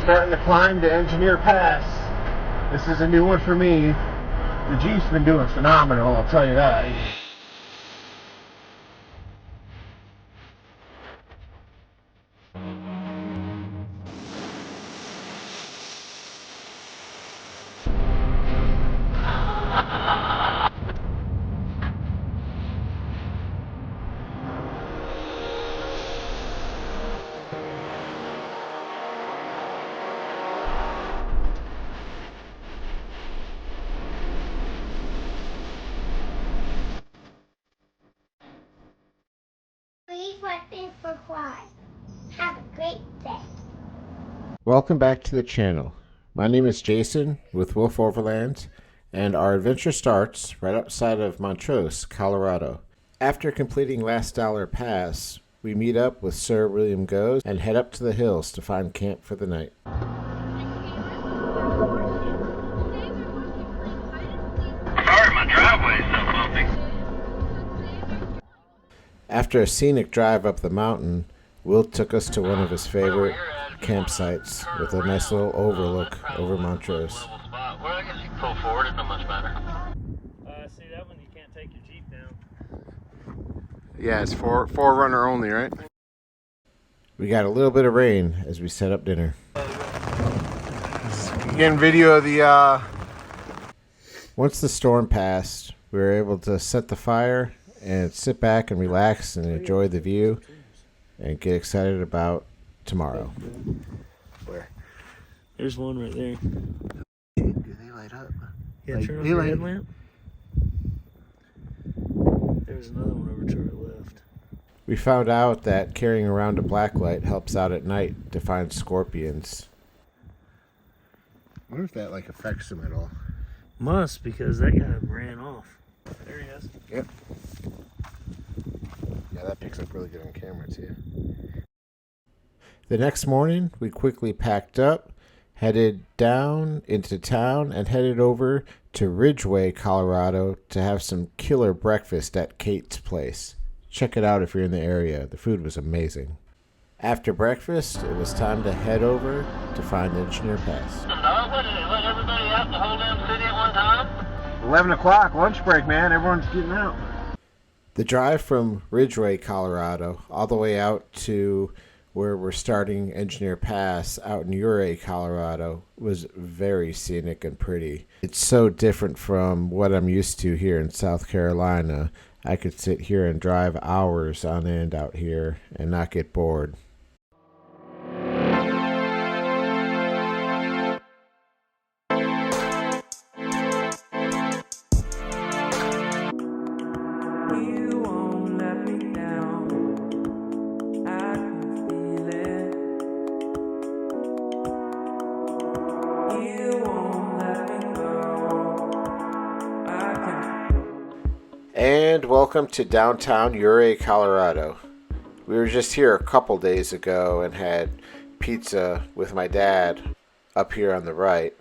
starting to climb to Engineer Pass. This is a new one for me. The Jeep's been doing phenomenal, I'll tell you that. Please like and subscribe. Have a great day. Welcome back to the channel. My name is Jason with Wolf Overlands, and our adventure starts right outside of Montrose, Colorado. After completing Last Dollar Pass, we meet up with Sir William Goes and head up to the hills to find camp for the night. Sorry, my driveway's so bumpy. After a scenic drive up the mountain, Will took us to one of his favorite campsites with a nice little overlook over Montrose. Well, I guess you can pull forward, it's not much better. See that one, you can't take your Jeep down. Yeah, it's Forerunner only, right? We got a little bit of rain as we set up dinner. Getting video of the Once the storm passed, we were able to set the fire and sit back and relax and enjoy the view and get excited about tomorrow. Where? There's one right there. Do they light up? Yeah, Like, turn off they your light- headlamp. There's another one over to our left. We found out that carrying around a black light helps out at night to find scorpions. I wonder if that like affects them at all. Must, because that guy ran off. There he is. Yep. Yeah, that picks up really good on camera too. The next morning, we quickly packed up, headed down into town, and headed over to Ridgway, Colorado to have some killer breakfast at Kate's place. Check it out if you're in the area. The food was amazing. After breakfast, it was time to head over to find Engineer Pass. No, what did they let everybody out in the whole damn city at one time? 11 o'clock, lunch break, man. Everyone's getting out. The drive from Ridgway, Colorado, all the way out to where we're starting Engineer Pass out in Ouray, Colorado, was very scenic and pretty. It's so different from what I'm used to here in South Carolina. I could sit here and drive hours on end out here and not get bored. And welcome to downtown Ouray, Colorado. We were just here a couple days ago and had pizza with my dad up here on the right.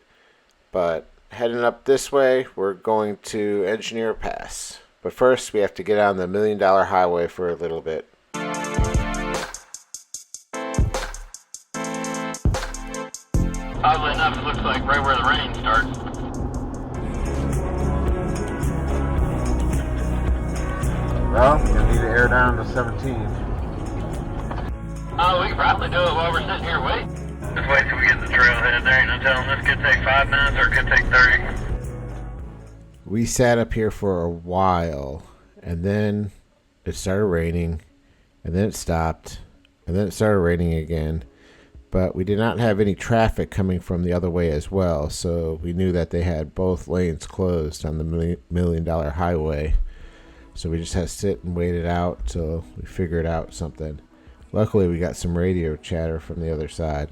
But heading up this way, we're going to Engineer Pass. But first, we have to get on the $1 Million Highway for a little bit. Oddly enough, it looks like right where the rain starts. Well, we're going to need to air down to 17. Oh, we could probably do it while we're sitting here waiting. Just wait till we get to the trailhead. There ain't no telling, this could take 5 minutes or it could take 30. We sat up here for a while, and then it started raining, and then it stopped, and then it started raining again. But we did not have any traffic coming from the other way as well, so we knew that they had both lanes closed on the $1 Million Highway. So we just had to sit and wait it out till we figured out something. Luckily, we got some radio chatter from the other side.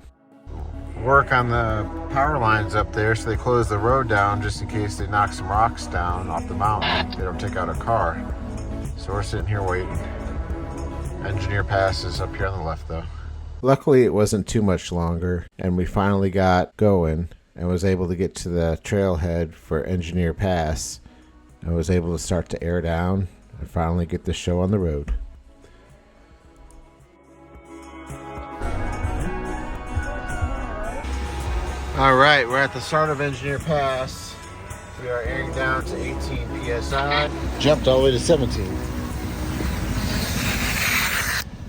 Work on the power lines up there, so they closed the road down just in case they knock some rocks down off the mountain. They don't take out a car. So we're sitting here waiting. Engineer Pass is up here on the left, though. Luckily, it wasn't too much longer, and we finally got going and was able to get to the trailhead for Engineer Pass. I was able to start to air down and finally get the show on the road. All right, we're at the start of Engineer Pass. We are airing down to 18 psi. Jumped all the way to 17.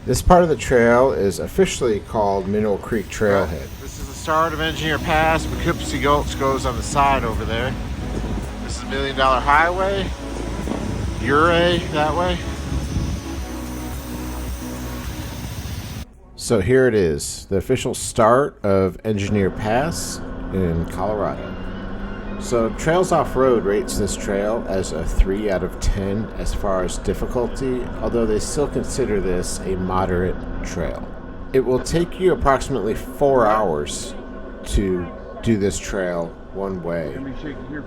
This part of the trail is officially called Mineral Creek Trailhead. This is the start of Engineer Pass. Poughkeepsie Gulch goes on the side over there. This is $1 Million Highway. Ouray that way. So here it is, the official start of Engineer Pass in Colorado. So Trails Off-Road rates this trail as a 3 out of 10 as far as difficulty, although they still consider this a moderate trail. It will take you approximately 4 hours to do this trail one way.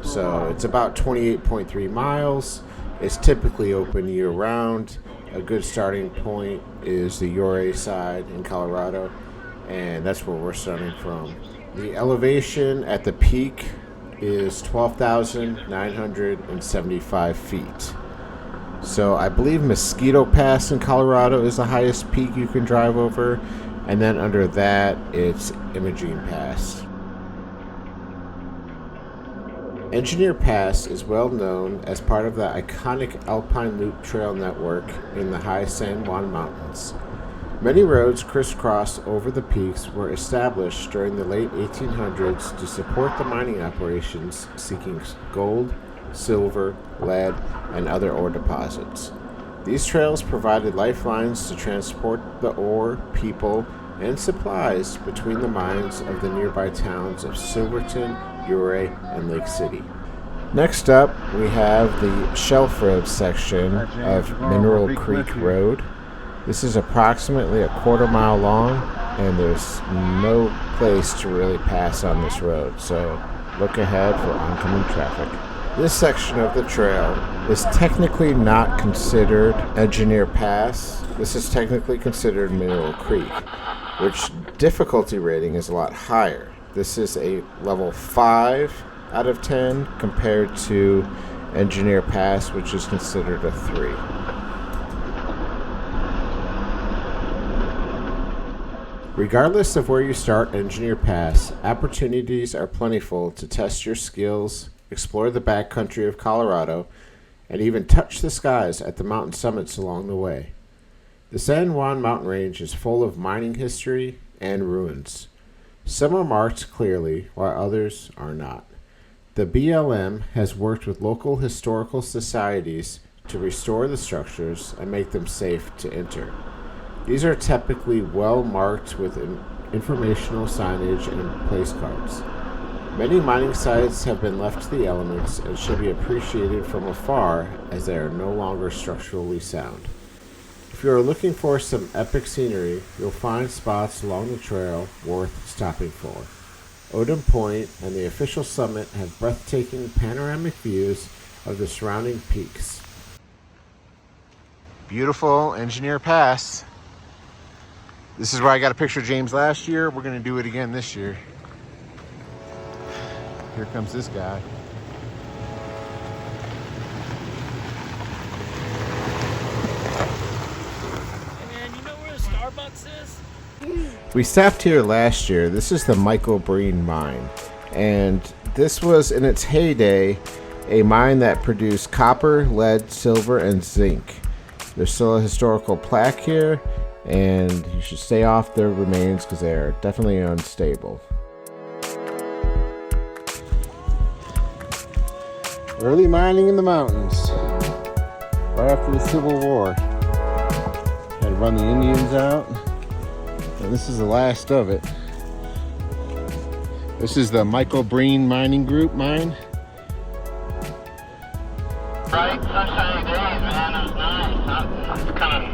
So it's about 28.3 miles. It's typically open year-round. A good starting point is the Ouray side in Colorado, and that's where we're starting from. The elevation at the peak is 12,975 feet. So I believe Mosquito Pass in Colorado is the highest peak you can drive over, and then under that it's Imogene Pass. Engineer Pass is well known as part of the iconic Alpine Loop Trail network in the high San Juan Mountains. Many roads crisscross over the peaks were established during the late 1800s to support the mining operations seeking gold, silver, lead, and other ore deposits. These trails provided lifelines to transport the ore, people, and supplies between the mines of the nearby towns of Silverton, Ouray, and Lake City. Next up, we have the Shelf Road section of Mineral Creek Road. This is approximately a quarter-mile long, and there's no place to really pass on this road, so look ahead for oncoming traffic. This section of the trail is technically not considered Engineer Pass. This is technically considered Mineral Creek, which difficulty rating is a lot higher. This is a level 5 out of 10 compared to Engineer Pass, which is considered a 3. Regardless of where you start Engineer Pass, opportunities are plentiful to test your skills, explore the backcountry of Colorado, and even touch the skies at the mountain summits along the way. The San Juan mountain range is full of mining history and ruins. Some are marked clearly, while others are not. The BLM has worked with local historical societies to restore the structures and make them safe to enter. These are typically well marked with informational signage and place cards. Many mining sites have been left to the elements and should be appreciated from afar as they are no longer structurally sound. If you are looking for some epic scenery, you'll find spots along the trail worth stopping for. Odom Point and the official summit have breathtaking panoramic views of the surrounding peaks. Beautiful Engineer Pass. This is where I got a picture of James last year. We're going to do it again this year. Here comes this guy. We stopped here last year. This is the Michael Breen mine, and this was in its heyday a mine that produced copper, lead, silver, and zinc. There's still a historical plaque here, and you should stay off their remains because they are definitely unstable. Early mining in the mountains, right after the Civil War. Had to run the Indians out. And this is the last of it. This is the Michael Breen Mining Group mine. Bright, sunshiny days, man. It was nice. It's kind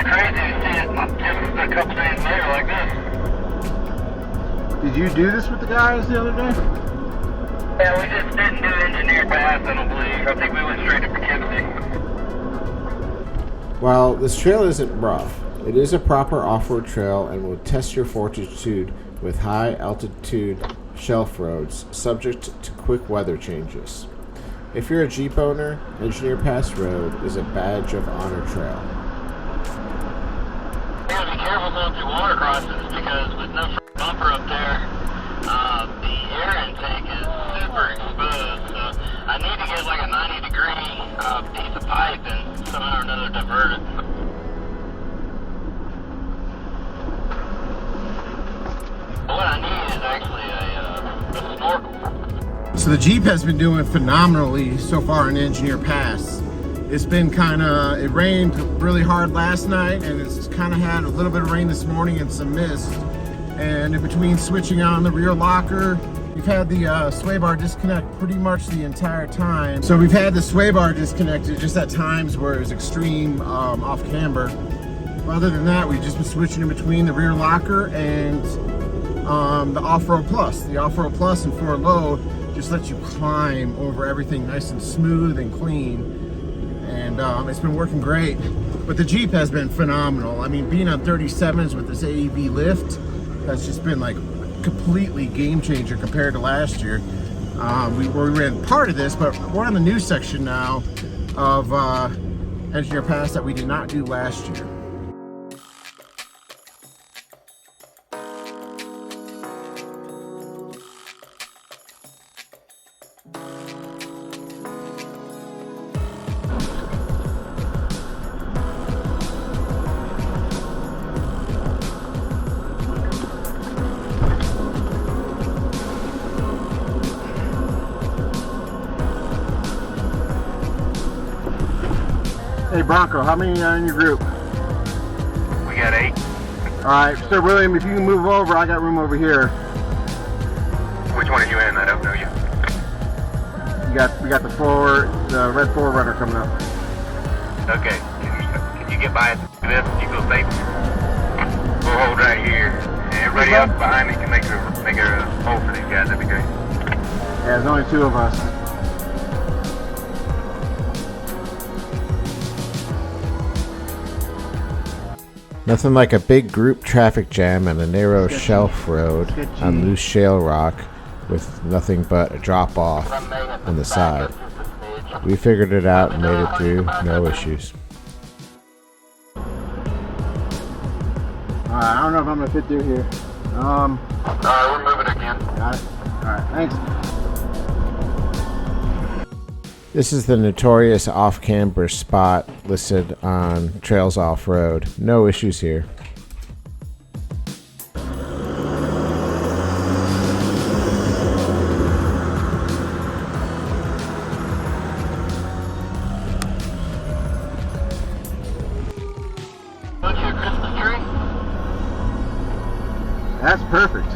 of crazy to see it just a couple days later like this. Did you do this with the guys the other day? Yeah, we just didn't do Engineer Pass, I don't believe. I think we went straight to Poughkeepsie. While this trail isn't rough, it is a proper off-road trail and will test your fortitude with high-altitude shelf roads subject to quick weather changes. If you're a Jeep owner, Engineer Pass Road is a badge of honor trail. You gotta be careful going through water crossings because with no bumper up there, before? So the Jeep has been doing phenomenally so far in Engineer Pass. It's been it rained really hard last night, and it's kind of had a little bit of rain this morning and some mist. And in between switching on the rear locker, we've had the sway bar disconnect pretty much the entire time. So we've had the sway bar disconnected just at times where it was extreme off camber. Other than that, we've just been switching in between the rear locker and the Off-Road Plus. The Off-Road Plus and 4 low just lets you climb over everything nice and smooth and clean. And it's been working great. But the Jeep has been phenomenal. I mean, being on 37s with this AEB lift has just been like completely game changer compared to last year. We ran part of this, but we're on the new section now of Engineer Pass that we did not do last year. Hey Bronco, how many are in your group? We got 8. Alright, so William, if you can move over, I got room over here. Which one are you in? I don't know you. We got the red 4Runner coming up. Okay. Can you get by this? You feel safe? We'll hold right here. And everybody else behind me can make a hole for these guys. That'd be great. Yeah, there's only 2 of us. Nothing like a big group traffic jam and a narrow shelf road on loose shale rock with nothing but a drop off on the side. We figured it out and made it through, no issues. I don't know if I'm gonna fit through here. We're moving again. Got it. Alright, thanks. This is the notorious off-camber spot listed on Trails Off-Road. No issues here. What's your Christmas tree? That's perfect.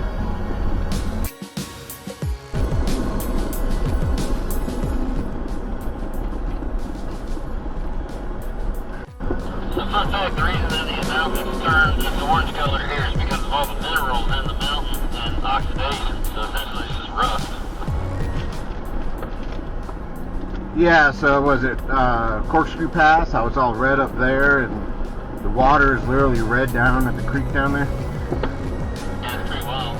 The reason that these mountains turn this orange color here is because of all the minerals in the mountain and oxidation. So essentially it's just rust. Yeah, so was it Corkscrew Pass? How it's all red up there and the water is literally red down at the creek down there? Yeah, it's pretty wild.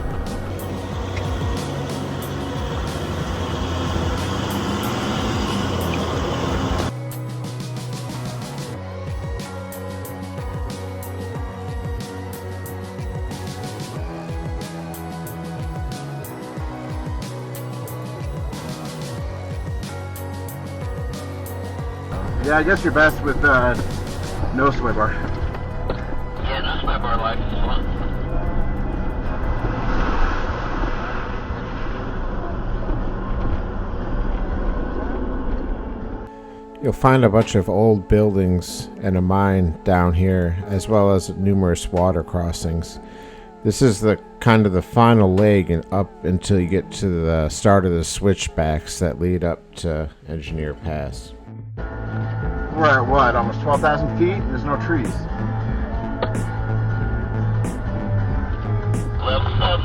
Yeah, I guess you're best with no sway bar. Yeah, no sway bar life is fun. You'll find a bunch of old buildings and a mine down here, as well as numerous water crossings. This is the kind of the final leg and up until you get to the start of the switchbacks that lead up to Engineer Pass. We're at what, almost 12,000 feet? There's no trees. Level 7.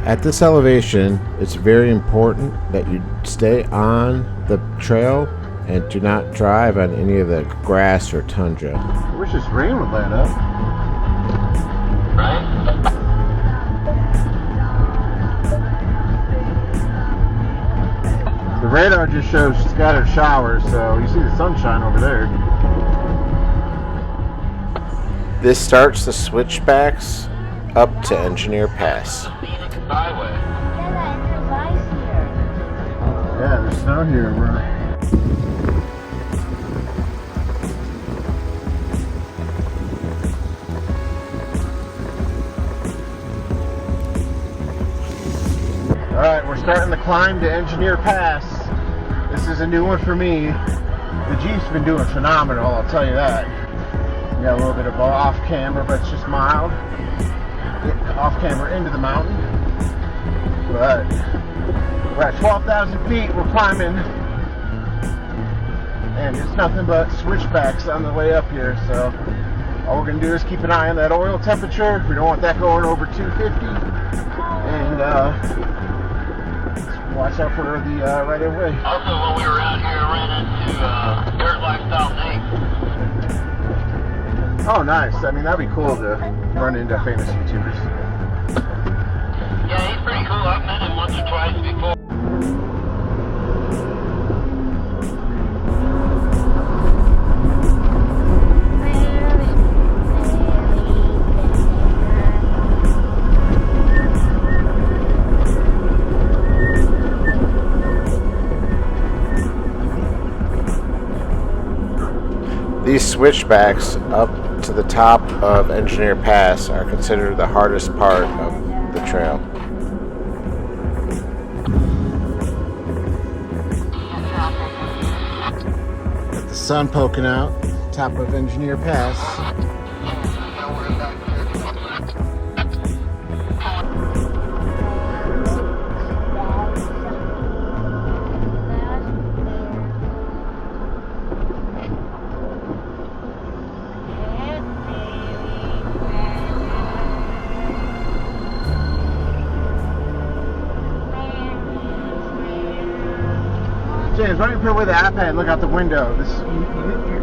At this elevation, it's very important that you stay on the trail and do not drive on any of the grass or tundra. I wish this rain would let up. Right? The radar just shows scattered showers, so you see the sunshine over there. This starts the switchbacks up to Engineer Pass. Highway. Yeah, there's snow here, bro. we're starting the climb to Engineer Pass. This is a new one for me. The Jeep's been doing phenomenal, I'll tell you that. We got a little bit of off camber, but it's just mild. Off camber into the mountain. But we're at 12,000 feet, we're climbing. And it's nothing but switchbacks on the way up here, so all we're going to do is keep an eye on that oil temperature. We don't want that going over 250. And watch out for the right of way. Also, when we were out here, I ran into Dirt Lifestyle Nate. Oh, nice. I mean, that'd be cool to run into famous YouTubers. Yeah, he's pretty cool. I've met him once or twice before. These switchbacks up to the top of Engineer Pass are considered the hardest part of the trail. Got the sun poking out, top of Engineer Pass. James, why don't you put away the iPad and look out the window?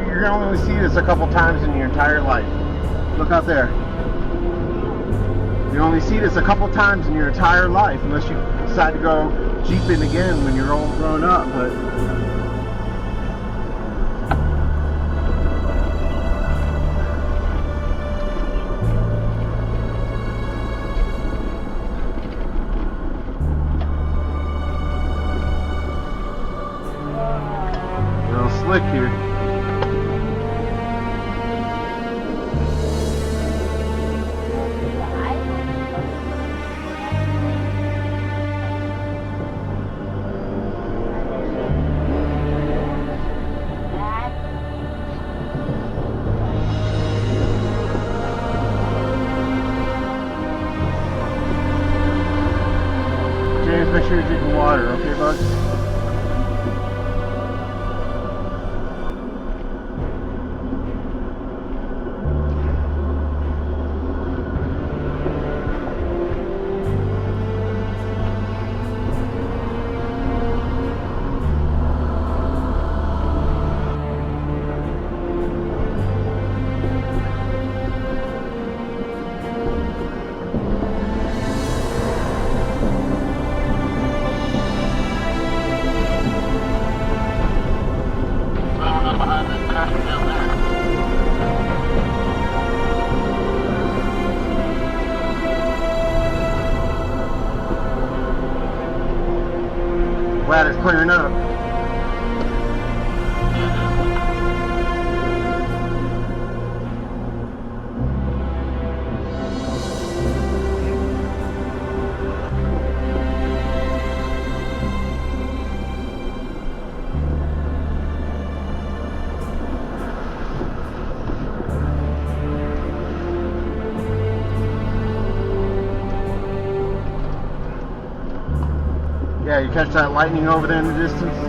You're going to only see this a couple times in your entire life. Look out there. You only see this a couple times in your entire life, unless you decide to go Jeeping again when you're all grown up. But slick here. James, make sure you're drinking water, okay, bud? Glad it's clearing up. Yeah, you catch that lightning over there in the distance?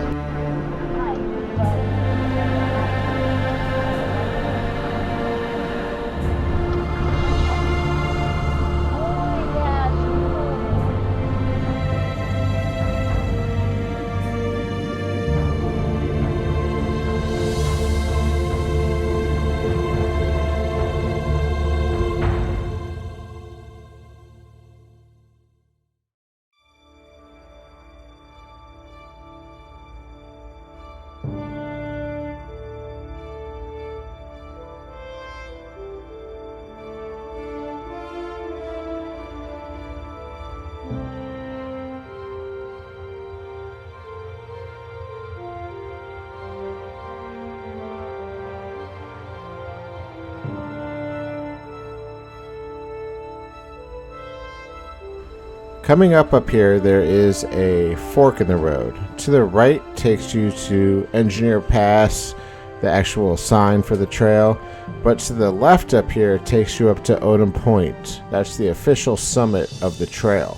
Coming up here, there is a fork in the road. To the right takes you to Engineer Pass, the actual sign for the trail. But to the left up here takes you up to Odom Point. That's the official summit of the trail.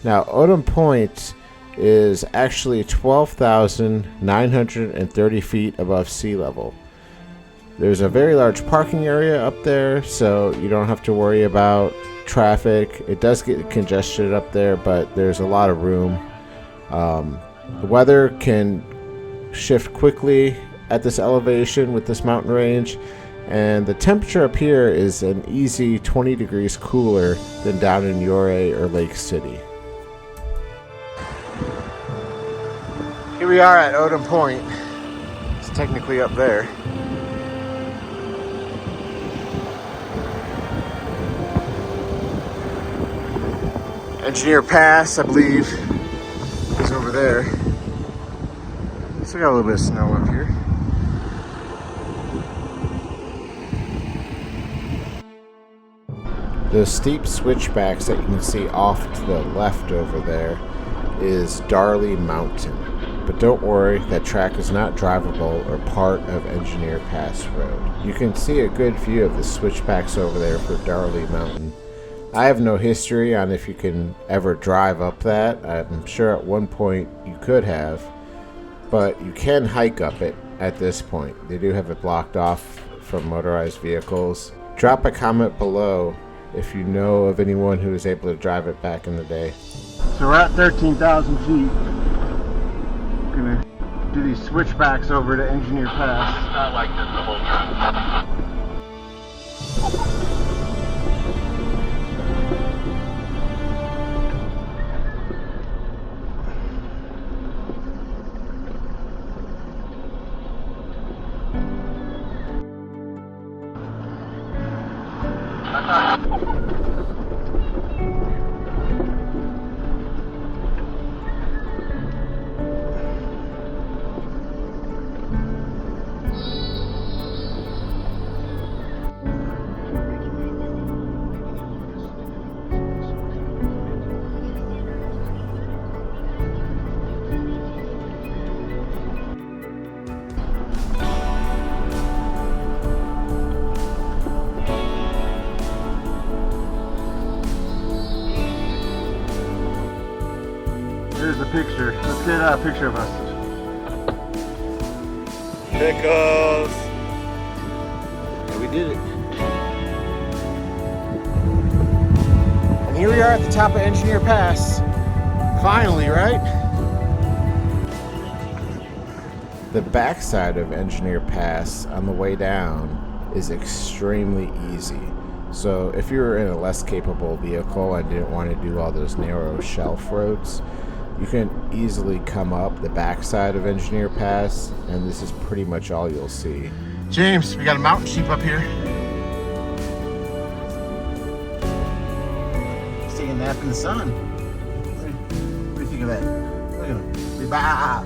Now, Odom Point is actually 12,930 feet above sea level. There's a very large parking area up there, so you don't have to worry about traffic. It does get congested up there, but there's a lot of room. The weather can shift quickly at this elevation with this mountain range, and the temperature up here is an easy 20 degrees cooler than down in Ouray or Lake City. Here we are at Odom Point. It's technically up there. Engineer Pass, I believe, is over there. So we got a little bit of snow up here. The steep switchbacks that you can see off to the left over there is Darley Mountain. But don't worry, that track is not drivable or part of Engineer Pass Road. You can see a good view of the switchbacks over there for Darley Mountain. I have no history on if you can ever drive up that. I'm sure at one point you could have, but you can hike up it at this point. They do have it blocked off from motorized vehicles. Drop a comment below if you know of anyone who was able to drive it back in the day. So we're at 13,000 feet. Gonna do these switchbacks over to Engineer Pass. I like this the whole time. Here's the picture. Let's get a picture of us. Pickles! And we did it. And here we are at the top of Engineer Pass. Finally, right? The backside of Engineer Pass on the way down is extremely easy. So if you were in a less capable vehicle and didn't want to do all those narrow shelf roads, you can easily come up the backside of Engineer Pass, and this is pretty much all you'll see. James, we got a mountain sheep up here. He's taking a nap in the sun. What do you think of that? Look at him. Bah.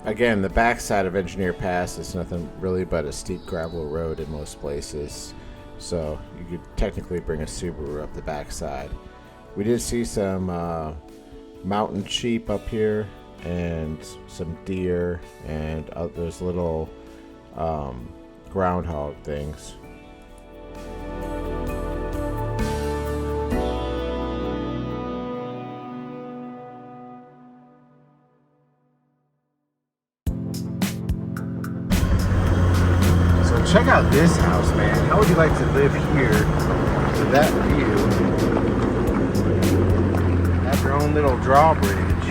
Again, the backside of Engineer Pass is nothing really but a steep gravel road in most places. So you could technically bring a Subaru up the backside. We did see some mountain sheep up here and some deer and those little groundhog things. Check out this house, man. How would you like to live here with that view? Have your own little drawbridge.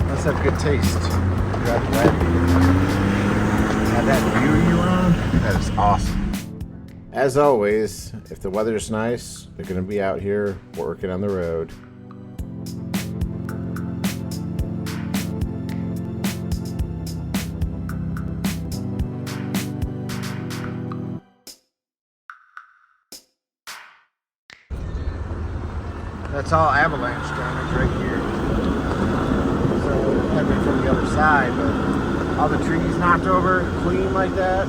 Must have good taste. Have that view you're on? That is awesome. As always, if the weather's nice, they're going to be out here working on the road. That's all avalanche damage right here. So it happened from the other side, but all the trees knocked over clean like that.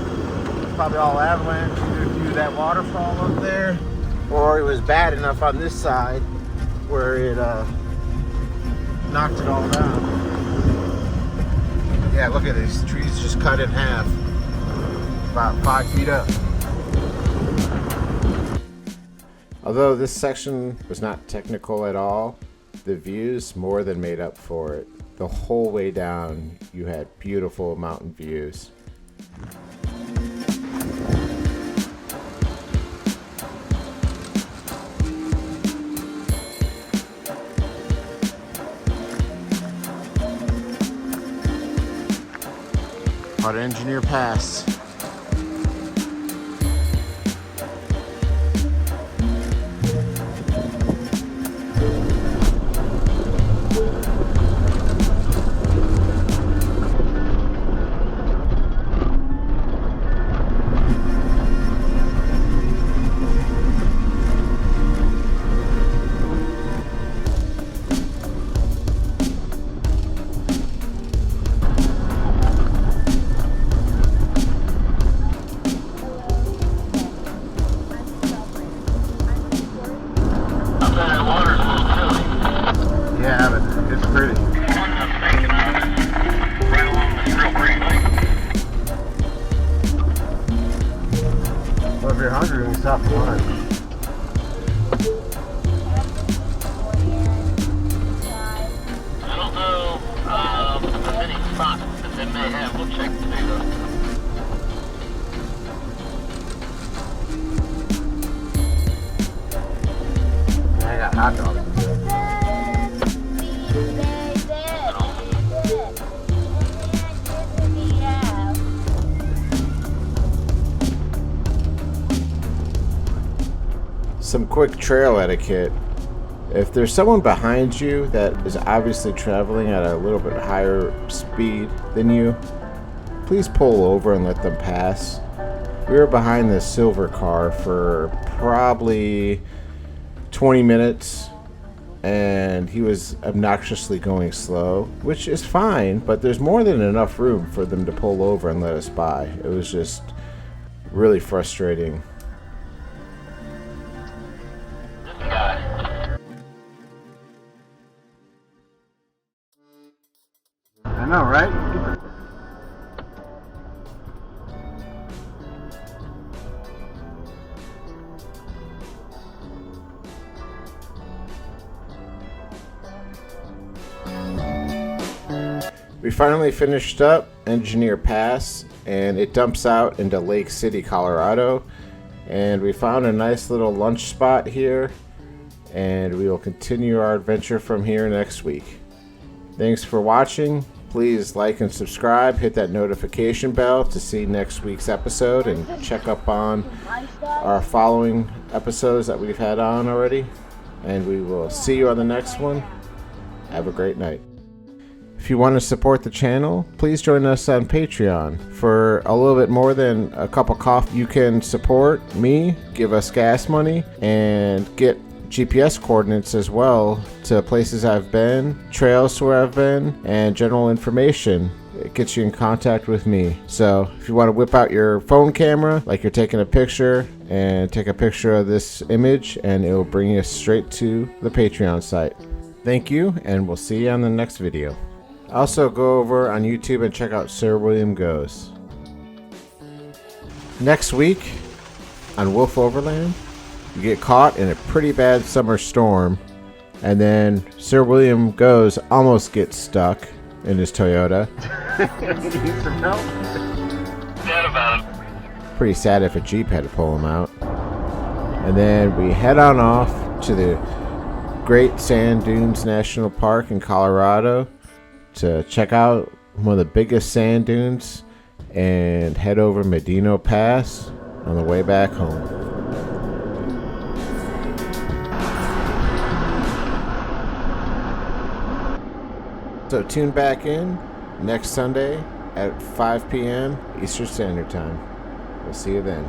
It's probably all avalanche. Either a few that waterfall up there, or it was bad enough on this side where it knocked it all down. Yeah, look at these trees just cut in half, about 5 feet up. Although this section was not technical at all, the views more than made up for it. The whole way down, you had beautiful mountain views. Part of Engineer Pass. If you're hungry, we can stop for lunch. I don't know if there's any spots that they may have. We'll check today though. I got hot dogs. Some quick trail etiquette. If there's someone behind you that is obviously traveling at a little bit higher speed than you, please pull over and let them pass. We were behind this silver car for probably 20 minutes and he was obnoxiously going slow, which is fine, but there's more than enough room for them to pull over and let us by. It was just really frustrating. I know, right? We finally finished up Engineer Pass, and it dumps out into Lake City, Colorado. And we found a nice little lunch spot here, and we will continue our adventure from here next week. Thanks for watching. Please like and subscribe, hit that notification bell to see next week's episode, and check up on our following episodes that we've had on already. And we will see you on the next one. Have a great night. If you want to support the channel, please join us on Patreon. For a little bit more than a cup of coffee, you can support me, give us gas money, and get GPS coordinates as well to places I've been, trails to where I've been, and general information. It gets you in contact with me. So if you want to whip out your phone camera like you're taking a picture, and take a picture of this image, and it will bring you straight to the Patreon site. Thank you, and we'll see you on the next video. Also go over on YouTube and check out Sir William Goes. Next week on Wolf Overland, you get caught in a pretty bad summer storm, and then Sir William Goes almost gets stuck in his Toyota. Need some help? Sad about it. Pretty sad if a Jeep had to pull him out. And then we head on off to the Great Sand Dunes National Park in Colorado to check out one of the biggest sand dunes and head over Medino Pass on the way back home. So tune back in next Sunday at 5 p.m. Eastern Standard Time. We'll see you then.